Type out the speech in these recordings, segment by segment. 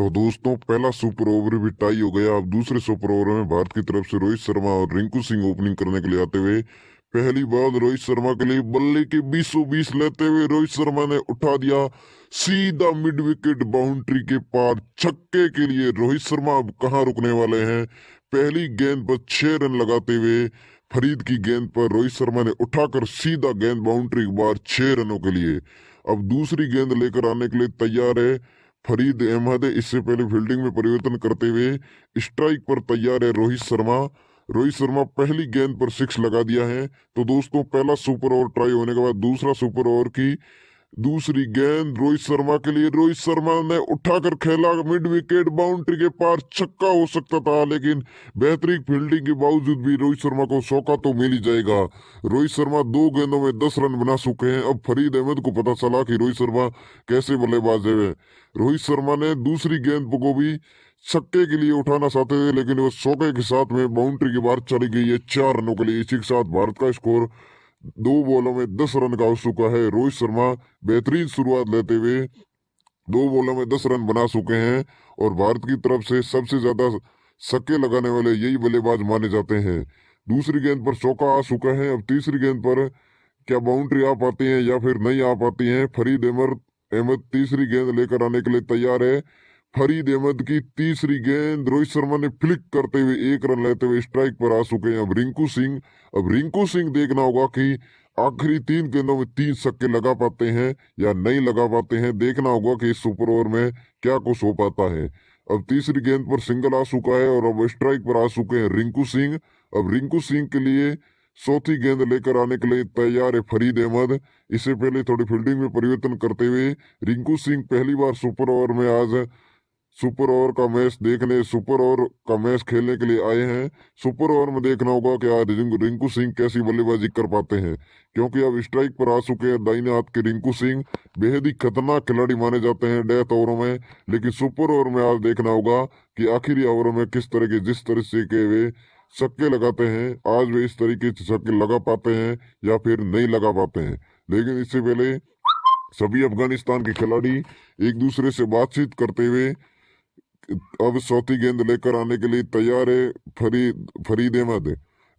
तो दोस्तों पहला सुपर ओवर भी टाई हो गया। अब दूसरे सुपर ओवर में भारत की तरफ से रोहित शर्मा और रिंकू सिंह ओपनिंग करने के लिए आते हुए पहली बार रोहित शर्मा के लिए बल्ले के बीसों बीस लेते हुए रोहित शर्मा ने उठा दिया सीधा मिड विकेट बाउंड्री के पार छक्के के लिए। रोहित शर्मा अब कहाँ रुकने वाले हैं। पहली गेंद पर 6 रन लगाते हुए फरीद की गेंद पर रोहित शर्मा ने उठाकर सीधा गेंद बाउंड्री के बाहर 6 रनों के लिए। अब दूसरी गेंद लेकर आने के लिए तैयार है फरीद अहमद। इससे पहले फील्डिंग में परिवर्तन करते हुए स्ट्राइक पर तैयार है रोहित शर्मा। रोहित शर्मा पहली गेंद पर 6 लगा दिया है। तो दोस्तों पहला सुपर ओवर ट्राई होने के बाद दूसरा सुपर ओवर की दूसरी गेंद रोहित शर्मा के लिए। रोहित शर्मा ने उठाकर खेला मिड विकेट बाउंड्री के पार छक्का हो सकता था, लेकिन बेहतरीन फील्डिंग के बावजूद भी रोहित शर्मा को सौका तो मिल ही जाएगा। रोहित शर्मा 2 गेंदों में 10 रन बना चुके हैं। अब फरीद अहमद को पता चला कि रोहित शर्मा कैसे बल्लेबाज है। रोहित शर्मा ने दूसरी गेंद को भी छक्के के लिए उठाना चाहते थे, लेकिन वो सौके के साथ में बाउंड्री के बाहर चली गई है 4 रनों के लिए। इसी के साथ भारत का स्कोर 2 बॉलों में 10 रन का हो चुका है। रोहित शर्मा बेहतरीन शुरुआत लेते हुए 2 बॉलों में 10 रन बना चुके हैं और भारत की तरफ से सबसे ज्यादा छक्के लगाने वाले यही बल्लेबाज माने जाते हैं। दूसरी गेंद पर चौका आ चुका है। अब तीसरी गेंद पर क्या बाउंड्री आ पाती है या फिर नहीं आ पाती है। फरीद अहमद तीसरी गेंद लेकर आने के लिए तैयार है। फरीद अहमद की तीसरी गेंद रोहित शर्मा ने फ्लिक करते हुए 1 रन लेते हुए स्ट्राइक पर आ चुके हैं। अब रिंकू सिंह देखना होगा कि आखिरी 3 गेंदों में 3 छक्के लगा पाते हैं या नहीं लगा पाते हैं। देखना होगा कि इस सुपर ओवर में क्या कुछ हो पाता है। अब तीसरी गेंद पर सिंगल आ चुका है और अब स्ट्राइक पर आ चुके हैं रिंकू सिंह। अब रिंकू सिंह के लिए चौथी गेंद लेकर आने के लिए तैयार है फरीद अहमद। इससे पहले थोड़ी फील्डिंग में परिवर्तन करते हुए रिंकू सिंह पहली बार सुपर ओवर में आज सुपर ओवर का मैच देखने सुपर ओवर का मैच खेलने के लिए आए हैं। सुपर ओवर में देखना होगा कि आज रिंकू सिंह कैसी बल्लेबाजी कर पाते हैं, क्योंकि अब स्ट्राइक पर आ चुके हैं दाहिने हाथ के रिंकू सिंह। बेहद ही खतरनाक खिलाड़ी माने जाते हैं डेथ ओवरों में, लेकिन सुपर ओवर में आज देखना होगा कि आखिरी ओवरों में किस तरह के जिस तरह से के वे छक्के लगाते हैं, आज वे इस तरीके से छक्के लगा पाते हैं या फिर नहीं लगा पाते हैं। लेकिन इससे पहले सभी अफगानिस्तान के खिलाड़ी एक दूसरे से बातचीत करते हुए अब चौथी गेंद लेकर आने के लिए तैयार है फरीद अहमद।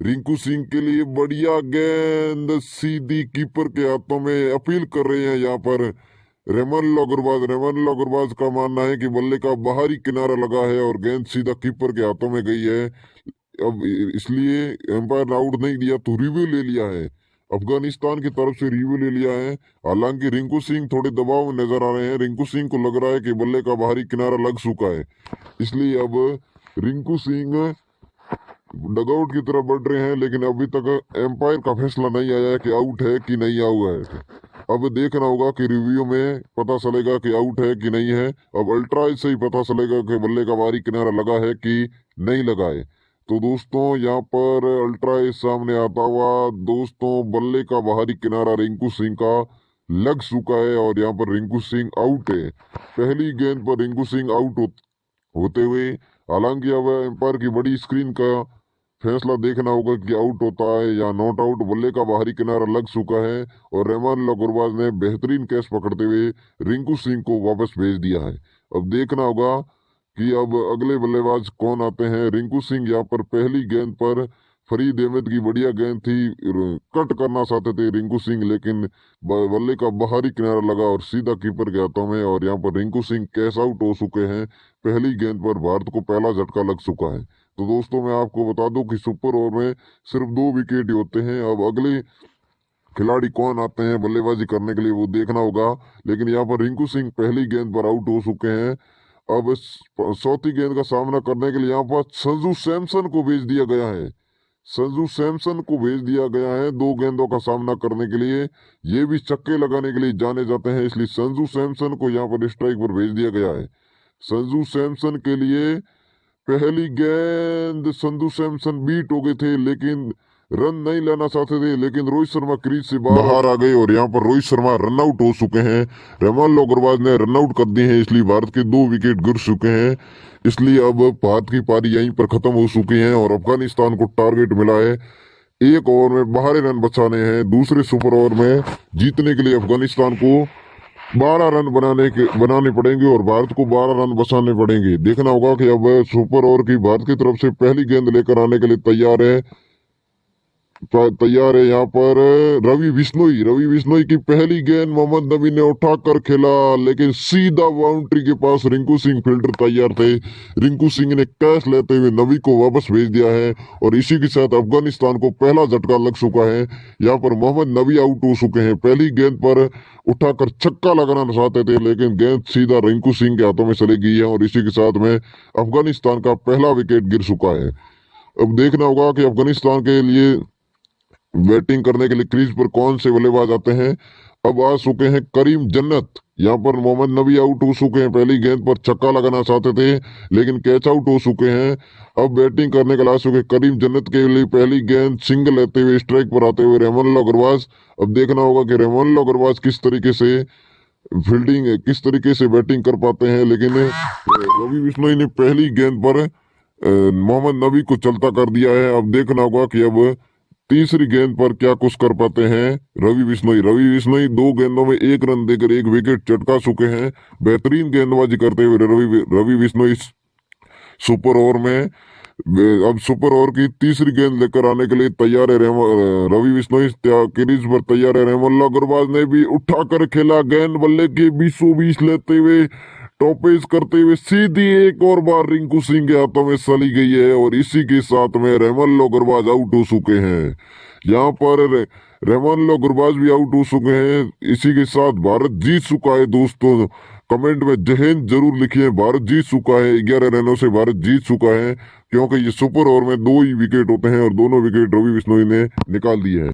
रिंकू सिंह के लिए बढ़िया गेंद सीधी कीपर के हाथों में। अपील कर रहे हैं यहाँ पर रेमन अग्रवाल का मानना है कि बल्ले का बाहरी किनारा लगा है और गेंद सीधा कीपर के हाथों में गई है। अब इसलिए एम्पायर आउट नहीं दिया तो रिव्यू ले लिया है, अफगानिस्तान की तरफ से रिव्यू ले लिया है। हालांकि रिंकू सिंह थोड़े दबाव में नजर आ रहे हैं। रिंकू सिंह को लग रहा है कि बल्ले का बाहरी किनारा लग चुका है, इसलिए अब रिंकू सिंह डगआउट की तरफ बढ़ रहे हैं। लेकिन अभी तक एम्पायर का फैसला नहीं आया है कि आउट है कि नहीं हुआ है। अब देखना होगा कि रिव्यू में पता चलेगा कि आउट है कि नहीं है। अब अल्ट्रा से ही पता चलेगा कि बल्ले का बाहरी किनारा लगा है कि नहीं लगा है। तो दोस्तों यहाँ पर अल्ट्रा सामने आता हुआ दोस्तों बल्ले का बाहरी किनारा रिंकू सिंह का लग चुका है और यहाँ पर रिंकू सिंह आउट है। पहली गेंद पर रिंकू सिंह होते हुए, हालांकि अब एम्पायर की बड़ी स्क्रीन का फैसला देखना होगा कि आउट होता है या नॉट आउट। बल्ले का बाहरी किनारा लग चुका है और रहमान गुरबाज ने बेहतरीन कैच पकड़ते हुए रिंकू सिंह को वापस भेज दिया है। अब देखना होगा कि अब अगले बल्लेबाज कौन आते हैं। रिंकू सिंह यहाँ पर पहली गेंद पर फरीद अहमद की बढ़िया गेंद थी, कट करना चाहते थे रिंकू सिंह, लेकिन बल्ले का बाहरी किनारा लगा और सीधा कीपर के हाथों में और यहाँ पर रिंकू सिंह कैश आउट हो चुके हैं। पहली गेंद पर भारत को पहला झटका लग चुका है। तो दोस्तों मैं आपको बता दूं कि सुपर ओवर में सिर्फ 2 विकेट ही होते हैं। अब अगले खिलाड़ी कौन आते हैं बल्लेबाजी करने के लिए वो देखना होगा। लेकिन यहाँ पर रिंकू सिंह पहली गेंद पर आउट हो चुके हैं। अब चौथी गेंद का सामना करने के लिए यहाँ पर संजू सैमसन को भेज दिया गया है। 2 गेंदों का सामना करने के लिए। ये भी छक्के लगाने के लिए जाने जाते हैं, इसलिए संजू सैमसन को यहाँ पर स्ट्राइक पर भेज दिया गया है। संजू सैमसन के लिए पहली गेंद संजू सैमसन बीट हो गए थे, लेकिन रन नहीं लेना चाहते थे, लेकिन रोहित शर्मा क्रीज से बाहर आ गए और यहाँ पर रोहित शर्मा रन आउट हो चुके हैं। रहमान अग्रवाल ने रन आउट कर दिए हैं, इसलिए भारत के 2 विकेट गिर चुके हैं। इसलिए अब भारत की पारी यहीं पर खत्म हो चुकी है और अफगानिस्तान को टारगेट मिला है 1 ओवर में 12 रन बचाने हैं। दूसरे सुपर ओवर में जीतने के लिए अफगानिस्तान को 12 रन बनाने पड़ेंगे और भारत को 12 रन बचाने पड़ेंगे। देखना होगा कि अब सुपर ओवर की भारत की तरफ से पहली गेंद लेकर आने के लिए तैयार है यहाँ पर रवि बिश्नोई की पहली गेंद मोहम्मद नबी ने उठाकर खेला, लेकिन सीधा बाउंड्री के पास रिंकू सिंह फील्डर तैयार थे। रिंकू सिंह ने कैच लेते हुए नबी को वापस भेज दिया है और इसी के साथ अफगानिस्तान को पहला झटका लग चुका है। यहाँ पर मोहम्मद नबी आउट हो चुके हैं। पहली गेंद पर उठाकर छक्का लगाना चाहते थे, लेकिन गेंद सीधा रिंकू सिंह के हाथों में चली गई है और इसी के साथ में अफगानिस्तान का पहला विकेट गिर चुका है। अब देखना होगा कि अफगानिस्तान के लिए बैटिंग करने के लिए क्रीज पर कौन से बल्लेबाज आते हैं। अब आ चुके हैं करीम जन्नत। यहाँ पर मोहम्मद नबी आउट हो चुके हैं। पहली गेंद पर छक्का लगाना चाहते थे, लेकिन कैच आउट हो चुके हैं। अब बैटिंग करने के लिए आ चुके करीम जन्नत के लिए पहली गेंद सिंगल लेते हुए स्ट्राइक पर आते हुए रहमान अग्रवाल। अब देखना होगा कि रहमान अग्रवाल किस तरीके से बैटिंग कर पाते हैं, लेकिन रवि बिश्नोई ने पहली गेंद पर मोहम्मद नबी को चलता कर दिया है। अब देखना होगा कि अब तीसरी गेंद पर क्या कुछ कर पाते हैं रवि बिश्नोई 2 गेंदों में 1 रन देकर 1 विकेट चटका चुके हैं। बेहतरीन गेंदबाजी करते हुए रवि बिश्नोई सुपर ओवर में अब सुपर ओवर की तीसरी गेंद लेकर आने के लिए तैयार है। रवि बिश्नोई क्रीज पर तैयार है। रहमान अग्रवाल ने भी उठाकर खेला, गेंद बल्ले के बीचों बीच लेते हुए टॉपेज करते हुए सीधी एक और बार रिंकू सिंह के हाथों में चली गई है और इसी के साथ में रहमान अग्रवाल आउट हो चुके हैं। यहाँ पर रहमान अग्रवाल भी आउट हो चुके हैं। इसी के साथ भारत जीत चुका है। दोस्तों कमेंट में जय हिंद जरूर लिखिए। भारत जीत चुका है, 11 रनों से भारत जीत चुका है, क्योंकि ये सुपर ओवर में 2 ही विकेट होते हैं और दोनों विकेट रवि बिश्नोई ने निकाल दिए हैं।